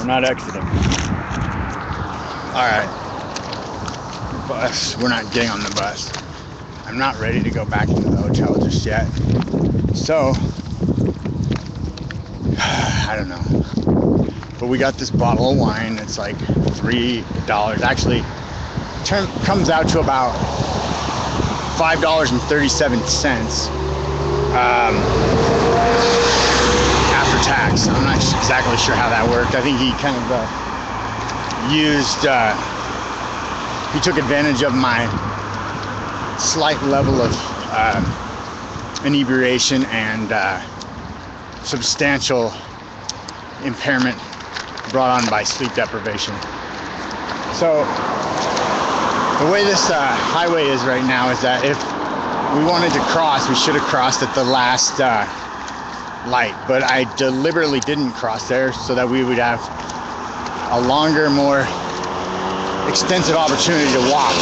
not exiting. Alright. Bus. We're not getting on the bus. I'm not ready to go back into the hotel just yet. So, I don't know. But we got this bottle of wine. It's like $3. Actually, comes out to about $5.37 after tax. I'm not exactly sure how that worked. I think he kind of he took advantage of my slight level of inebriation and substantial impairment brought on by sleep deprivation. So the way this highway is right now is that if we wanted to cross, we should have crossed at the last light, but I deliberately didn't cross there so that we would have a longer, more extensive opportunity to walk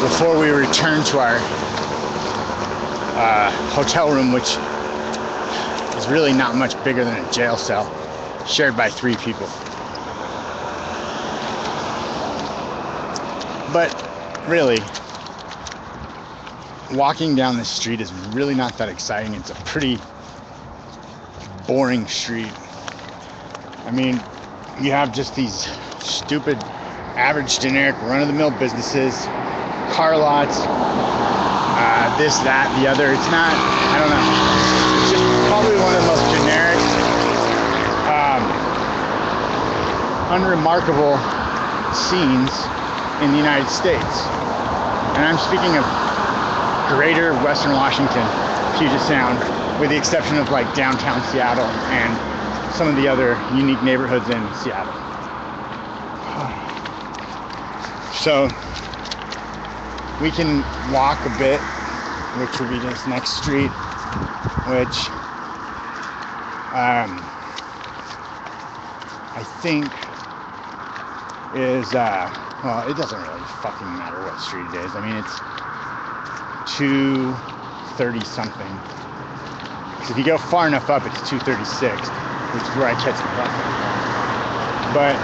before we return to our hotel room, which is really not much bigger than a jail cell shared by 3 people. But really, walking down this street is really not that exciting. It's a pretty boring street. I mean, you have just these stupid, average, generic, run-of-the-mill businesses, car lots, this, that, the other. It's not, I don't know. It's just probably one of the most generic, unremarkable scenes in the United States. And I'm speaking of greater Western Washington, Puget Sound, with the exception of like downtown Seattle and some of the other unique neighborhoods in Seattle. So we can walk a bit, which will be this next street, which I think is well, it doesn't really fucking matter what street it is. I mean, it's 230 something. So if you go far enough up, it's 236, which is where I catch the bus. But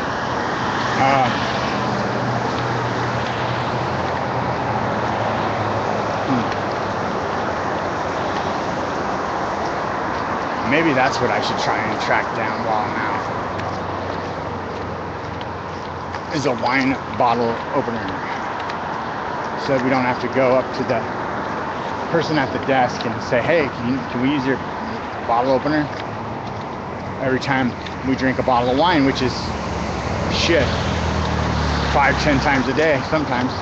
maybe that's what I should try and track down while I'm out. Is a wine bottle opener, so we don't have to go up to the person at the desk and say, hey, can we use your bottle opener every time we drink a bottle of wine, which is shit, 5-10 times a day sometimes.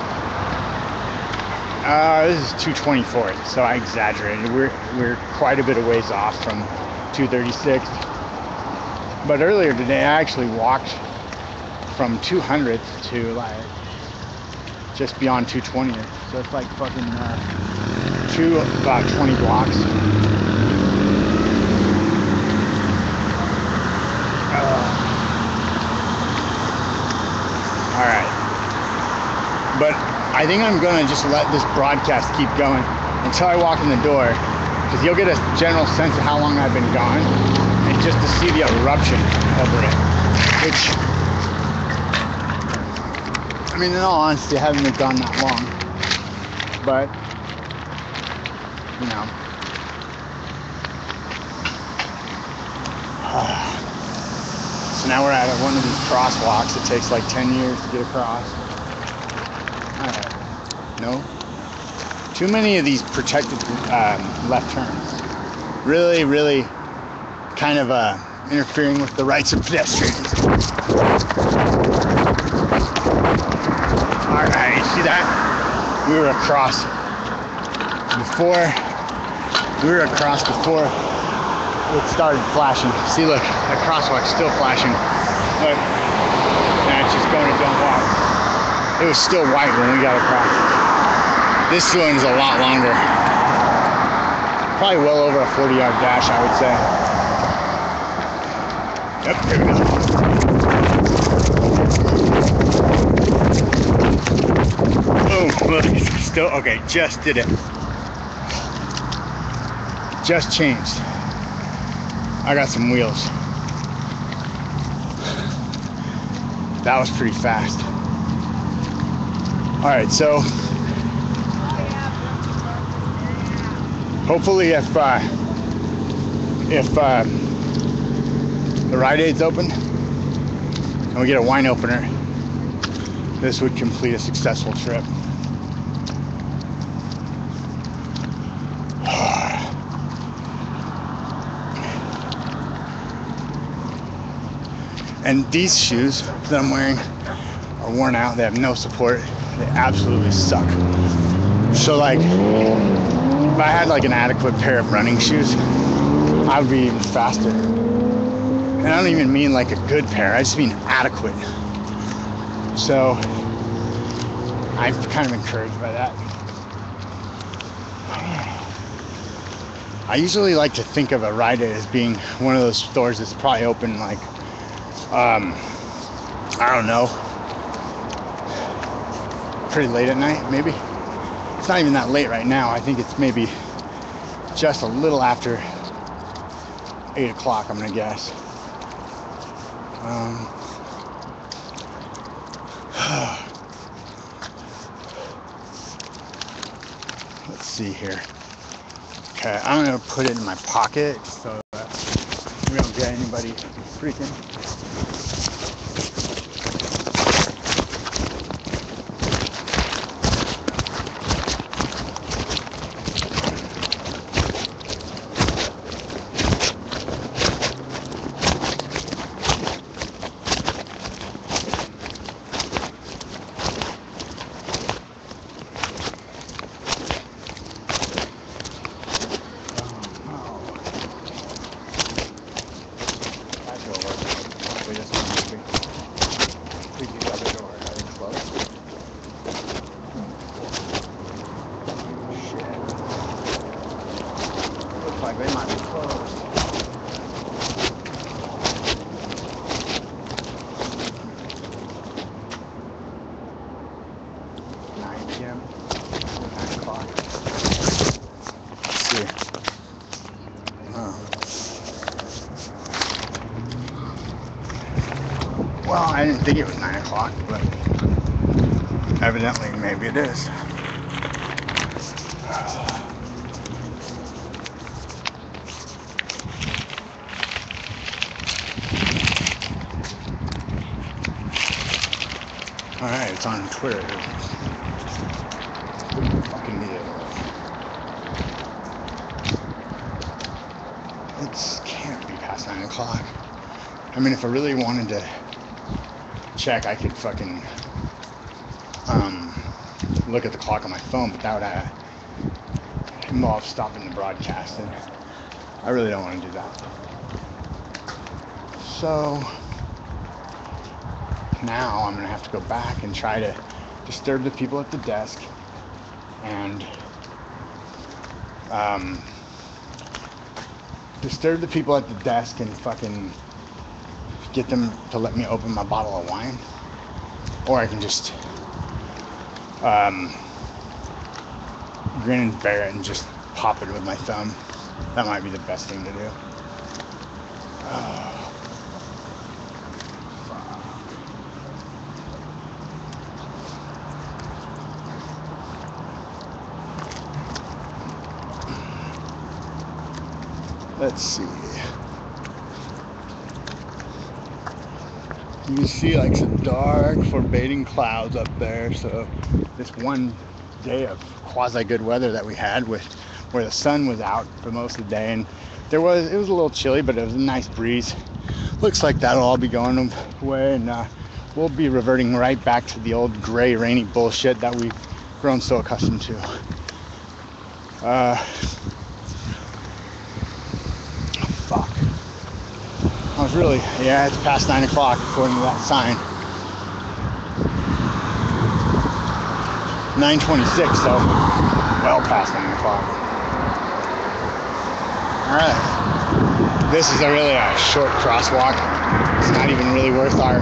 This is 224th, so I exaggerated. We're quite a bit of ways off from 236, but earlier today I actually walked from 200th to like just beyond 220th, so it's like fucking about 20 blocks. Alright, but I think I'm gonna just let this broadcast keep going until I walk in the door, because you'll get a general sense of how long I've been gone, and just to see the eruption over it, which, I mean, in all honesty, I haven't been gone that long, but, you know. So now we're at one of these crosswalks. It takes like 10 years to get across. No? Too many of these protected left turns. Really, really kind of interfering with the rights of pedestrians. Alright, you see that? We were across before it started flashing. See, look, that crosswalk's still flashing. Look, now it's just going to don't walk. It was still white when we got across. This one's a lot longer. Probably well over a 40-yard dash, I would say. Yep, here we go. Boom, look, still, okay, just did it. Just changed. I got some wheels. that was pretty fast. All right, so hopefully if the Rite Aid's open and we get a wine opener, this would complete a successful trip. And these shoes that I'm wearing are worn out. They have no support. They absolutely suck. So like, if I had like an adequate pair of running shoes, I would be even faster. And I don't even mean like a good pair, I just mean adequate. So I'm kind of encouraged by that. I usually like to think of a Rite Aid as being one of those stores that's probably open like, I don't know, pretty late at night, maybe. It's not even that late right now. I think it's maybe just a little after 8 o'clock, I'm gonna guess. Let's see here. Okay, I'm gonna put it in my pocket so that we don't get anybody freaking. Like they might be closed. PM, 9 o'clock. Let's see. Well, I didn't think it was 9 o'clock, but evidently maybe it is. Alright, it's on Twitter. Fucking deal. It can't be past 9 o'clock. I mean, if I really wanted to check, I could fucking look at the clock on my phone, but that would involve stopping the broadcast, and I really don't want to do that. So now I'm gonna have to go back and try to disturb the people at the desk and fucking get them to let me open my bottle of wine, or I can just grin and bear it and just pop it with my thumb. That might be the best thing to do. Let's see. You can see like some dark, forbidding clouds up there. So this one day of quasi good weather that we had, where the sun was out for most of the day, and it was a little chilly, but it was a nice breeze. Looks like that'll all be going away, and we'll be reverting right back to the old gray, rainy bullshit that we've grown so accustomed to. Fuck. I was really, yeah, it's past 9 o'clock according to that sign. 9:26, so well past 9 o'clock. Alright. This is really a short crosswalk. It's not even really worth our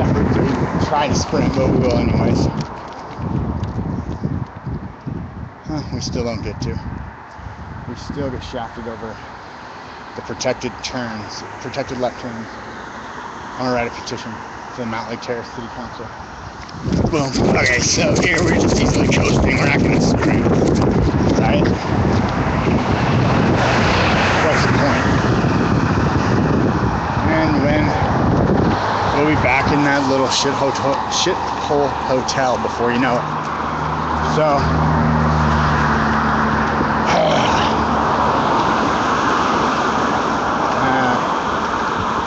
effort to try to sprint, but we will anyways. We still don't get to. We still get shafted over the protected left turns. I'm gonna write a petition. to the Mount Lake Terrace City Council. Boom. Okay, so here we're just easily coasting. We're not going to scream, right? What's the point? And when we'll be back in that little shithole hotel before you know it. So,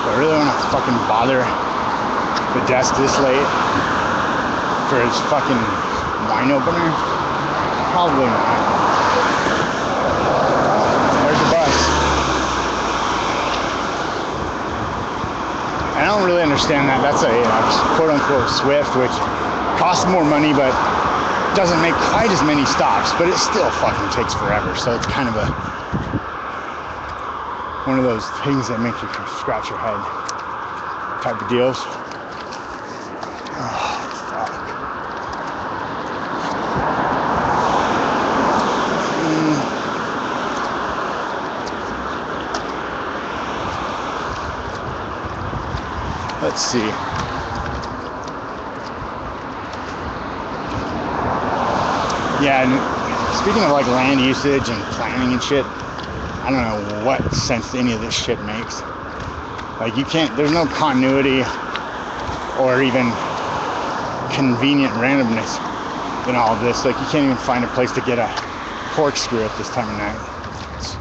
do I really want to fucking bother the desk this late for his fucking wine opener? Probably not. There's the bus. I don't really understand that. That's a quote-unquote Swift, which costs more money, but doesn't make quite as many stops, but it still fucking takes forever. So it's kind of one of those things that make you scratch your head type of deals. Oh, fuck. Let's see. Yeah, and speaking of like land usage and planning and shit, I don't know what sense any of this shit makes. Like you can't, there's no continuity or even convenient randomness in all of this. Like you can't even find a place to get a corkscrew at this time of night. It's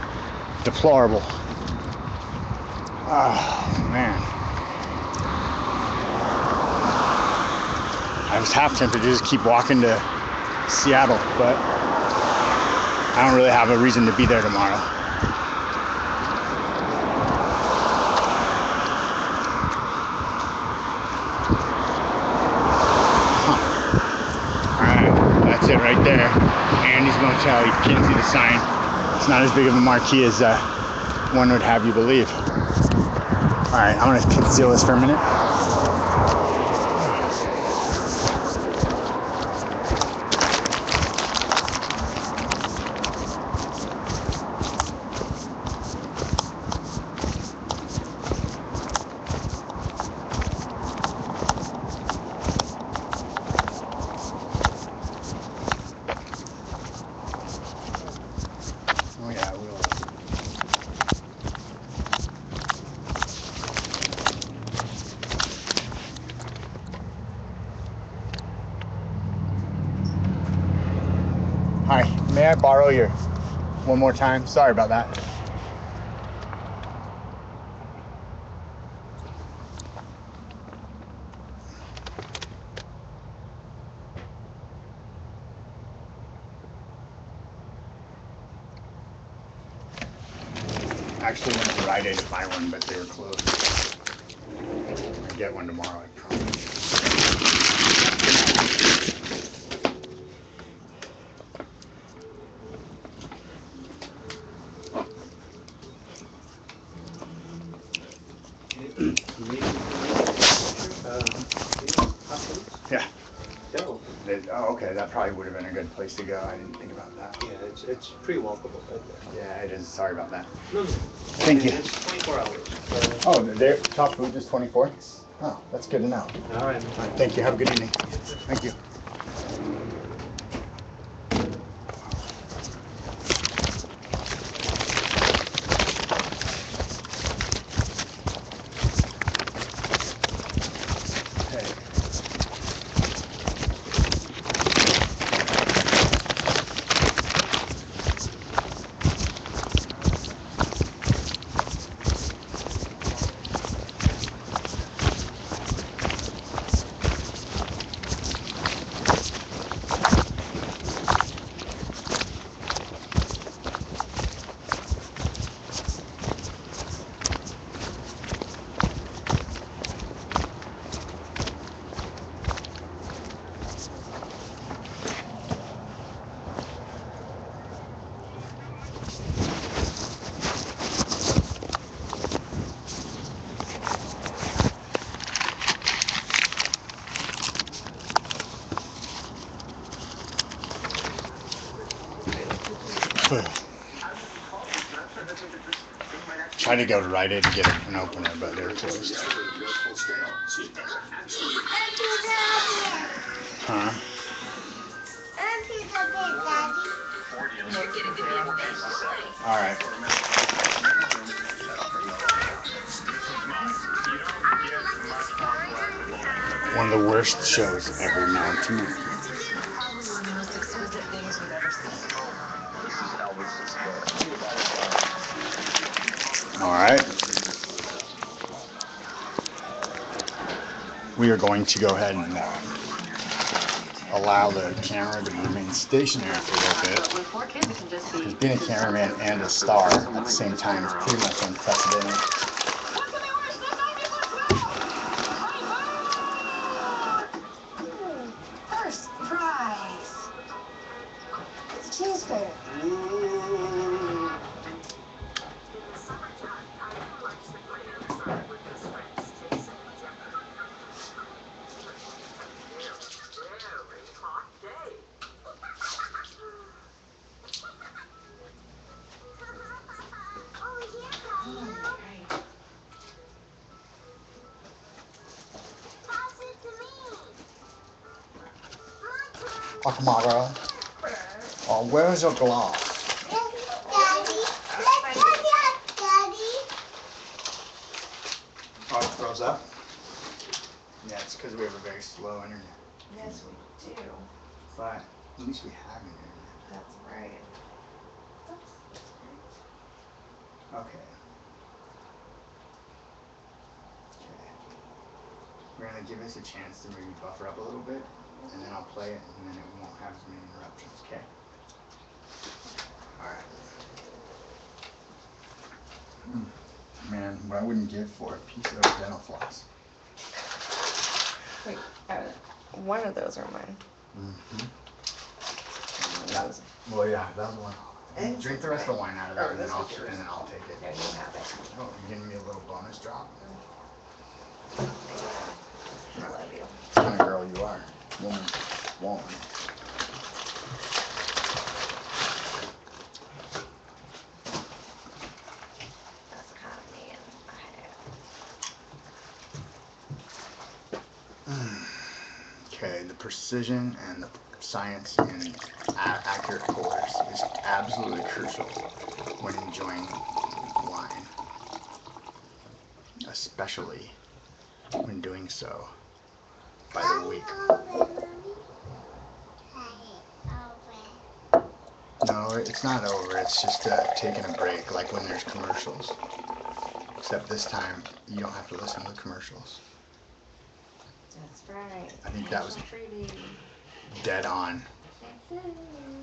deplorable. Oh, man. I was half tempted to just keep walking to Seattle, but I don't really have a reason to be there tomorrow. That's it right there. Andy's Motel. You can't see the sign. It's not as big of a marquee as one would have you believe. Alright, I'm going to conceal this for a minute. Oh yeah, I will. Hi, may I borrow your one more time? Sorry about that. Actually went to Rite Aid to buy one, but they were closed. I'll get one tomorrow, I promise. Yeah. No. Oh, okay. That probably would have been a good place to go. I didn't think about that. Yeah, it's pretty walkable right there. Yeah, it is. Sorry about that. No. Thank you. It's 24 hours. So. Oh, their top food is 24? Oh, that's good to know. All right. All right. Thank you. Have a good evening. Thank you. Tried to go to Rite Aid to get an opener, but they were closed. Huh? Alright. One of the worst shows ever known to me. Alright. We are going to go ahead and allow the camera to remain stationary for a little bit. Because being a cameraman and a star at the same time is pretty much unprecedented. First prize. It's cheeseburger. Akamara. Oh, where's your glass? Daddy, let's go get Daddy. Oh, it froze up? Yeah, it's because we have a very slow internet. Yes, we do. But at least we have internet. That's right. Okay. We're going to give us a chance to maybe buffer up a little bit, and then I'll play it, and then it won't have as many interruptions, okay? Alright. Man, what I wouldn't give for a piece of dental floss. Wait, one of those are mine. Mm-hmm. Those. Well, yeah, that one. And Drink the rest of the wine out of that, Oh, and then this I'll is yours. take it. Yeah, you have it. Oh, you're giving me a little bonus drop? I love you. What kind of girl you are. Woman. That's the kind of man I have. Okay, the precision and the science and accurate pours is absolutely crucial when enjoying wine, especially when doing so by the week. No, it's not over. It's just taking a break, like when there's commercials. Except this time, you don't have to listen to the commercials. That's right. I think that was Freebie. dead on.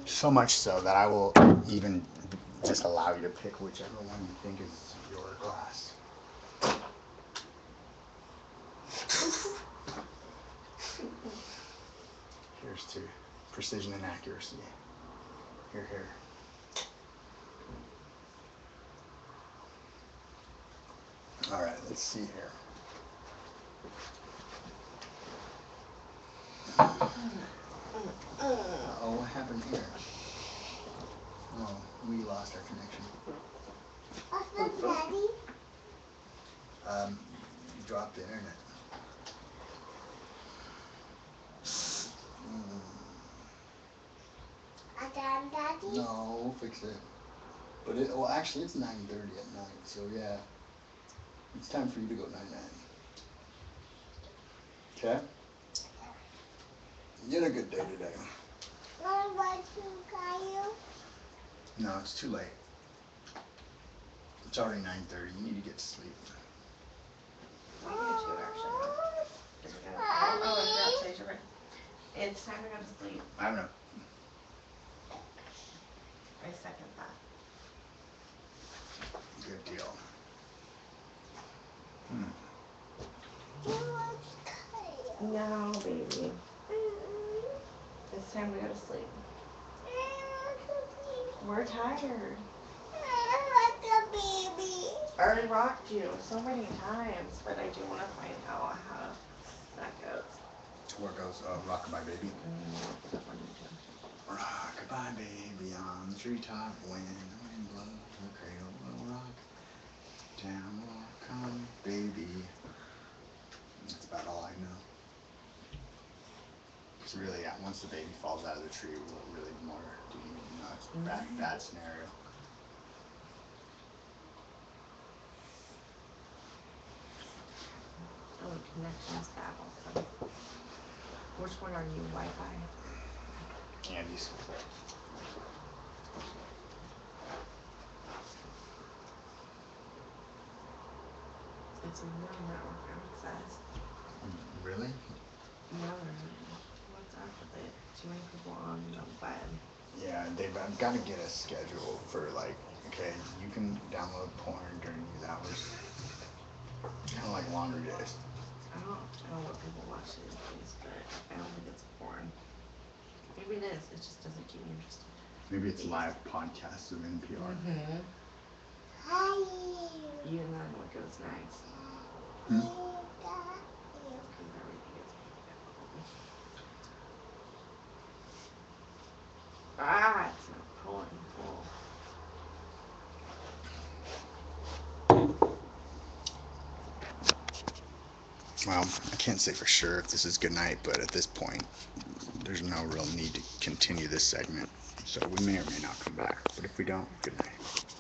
So much so that I will even just allow you to pick whichever one you think is your glass. Here's to precision and accuracy. Here, here. All right, let's see here. Uh-oh, what happened here? Oh, we lost our connection. What's this, Daddy? You dropped the internet. Daddy? No, we'll fix it. But well, actually, it's 9:30 at night, so yeah. It's time for you to go night-night. Okay? You had a good day today. No, it's too late. It's already 9:30. You need to get to sleep. I do too, actually. Oh, today's your birthday. It's time to go to sleep. I don't know. I second that. Good deal. No, baby. It's time to go to sleep. We're tired. I already rocked you so many times, but I do want to find out how that goes. Where goes Rockabye Baby? Rockabye baby on the treetop, when the wind blows, the cradle will rock. Down will come baby. That's about all I know. It's really, once the baby falls out of the tree, what really more do you need to know? It's a bad scenario. Oh, the connection's bad also. Which one are you, Wi-Fi? Andy's. It's a real network, it says. Really? No, what's up with it? Too many people on the web. Yeah, I've got to get a schedule for like, okay, you can download porn during these hours. Kind of like longer days. I don't know what people watch these days, but I don't think it's porn. Maybe it is, it just doesn't keep me interested. Maybe it's live podcasts of NPR. Mm-hmm. You and then what goes next? Hmm? Because everything is it's not pulling full. Well, I can't say for sure if this is good night, but at this point, there's no real need to continue this segment. So we may or may not come back. But if we don't, good night.